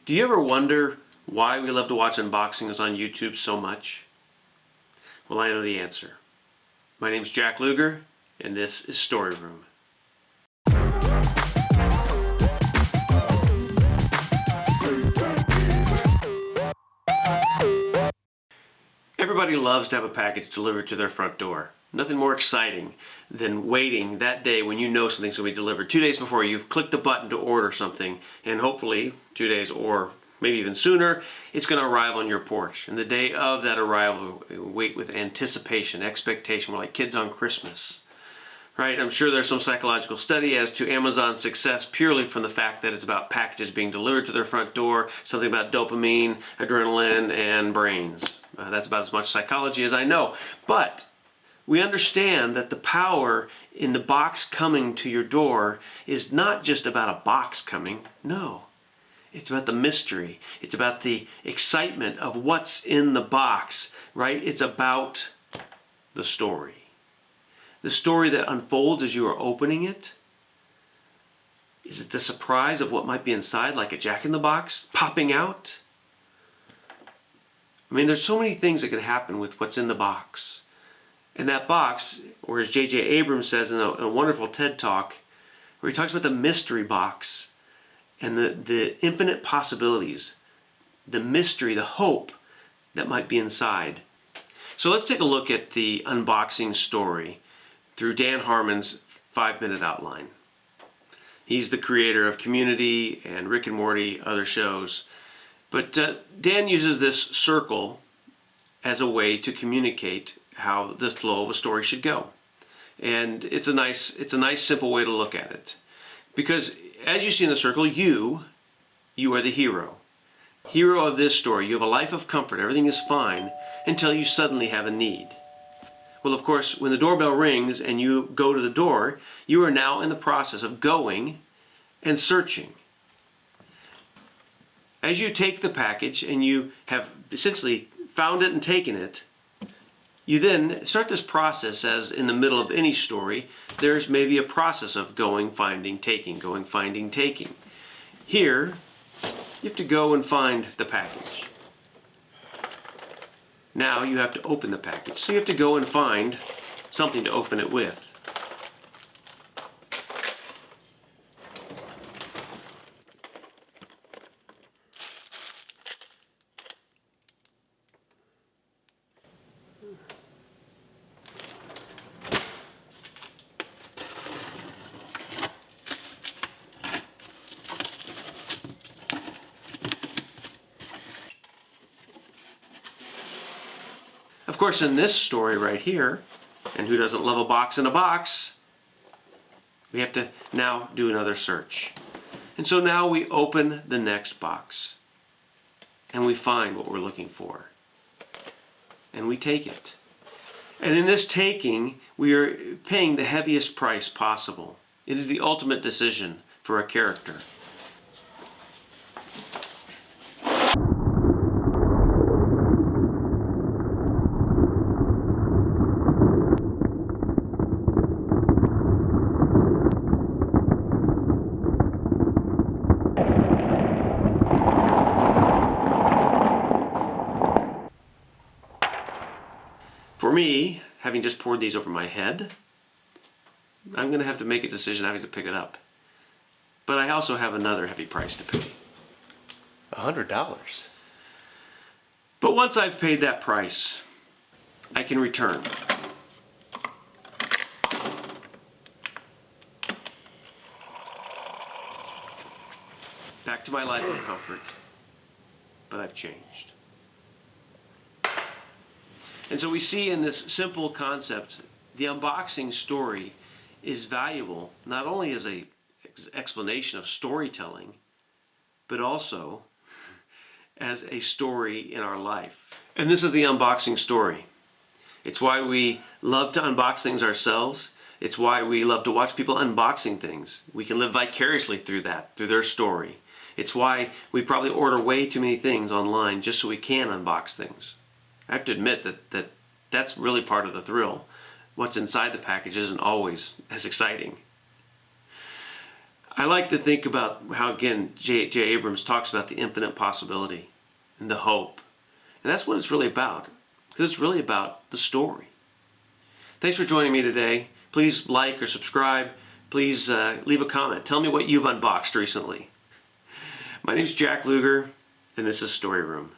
Do you ever wonder why we love to watch unboxings on YouTube so much? Well, I know the answer. My name's Jack Lugar, and this is Story Room. Everybody loves to have a package delivered to their front door. Nothing more exciting than waiting that day when you know something's going to be delivered. 2 days before, you've clicked the button to order something, and hopefully 2 days or maybe even sooner, it's going to arrive on your porch. And the day of that arrival, we wait with anticipation, expectation. We're like kids on Christmas, right? I'm sure there's some psychological study as to Amazon's success purely from the fact that it's about packages being delivered to their front door, something about dopamine, adrenaline, and brains. That's about as much psychology as I know. But we understand that the power in the box coming to your door is not just about a box coming. No. It's about the mystery. It's about the excitement of what's in the box, right? It's about the story. The story that unfolds as you are opening it. Is it the surprise of what might be inside, like a jack-in-the-box popping out? I mean, there's so many things that can happen with what's in the box. And that box, or as J.J. Abrams says in a wonderful TED Talk, where he talks about the mystery box and the infinite possibilities, the mystery, the hope that might be inside. So let's take a look at the unboxing story through Dan Harmon's 5-minute outline. He's the creator of Community and Rick and Morty, other shows. But Dan uses this circle as a way to communicate how the flow of a story should go. And it's a nice simple way to look at it. Because as you see in the circle, you are the hero. Hero of this story. You have a life of comfort. Everything is fine until you suddenly have a need. Well, of course, when the doorbell rings and you go to the door, you are now in the process of going and searching. As you take the package and you have essentially found it and taken it, you then start this process. As in the middle of any story, there's maybe a process of going, finding, taking, going, finding, taking. Here, you have to go and find the package. Now you have to open the package. So you have to go and find something to open it with. Of course, in this story right here, and who doesn't love a box in a box, we have to now do another search. And so now we open the next box, and we find what we're looking for, and we take it. And in this taking, we are paying the heaviest price possible. It is the ultimate decision for a character. For me, having just poured these over my head, I'm going to have to make a decision having to pick it up. But I also have another heavy price to pay. $100. But once I've paid that price, I can return. Back to my life of comfort, but I've changed. And so we see in this simple concept, the unboxing story is valuable not only as an explanation of storytelling, but also as a story in our life. And this is the unboxing story. It's why we love to unbox things ourselves. It's why we love to watch people unboxing things. We can live vicariously through that, through their story. It's why we probably order way too many things online just so we can unbox things. I have to admit that that's really part of the thrill. What's inside the package isn't always as exciting. I like to think about how, again, J. Abrams talks about the infinite possibility and the hope. And that's what it's really about, because it's really about the story. Thanks for joining me today. Please like or subscribe. Please leave a comment. Tell me what you've unboxed recently. My name's Jack Lugar, and this is Story Room.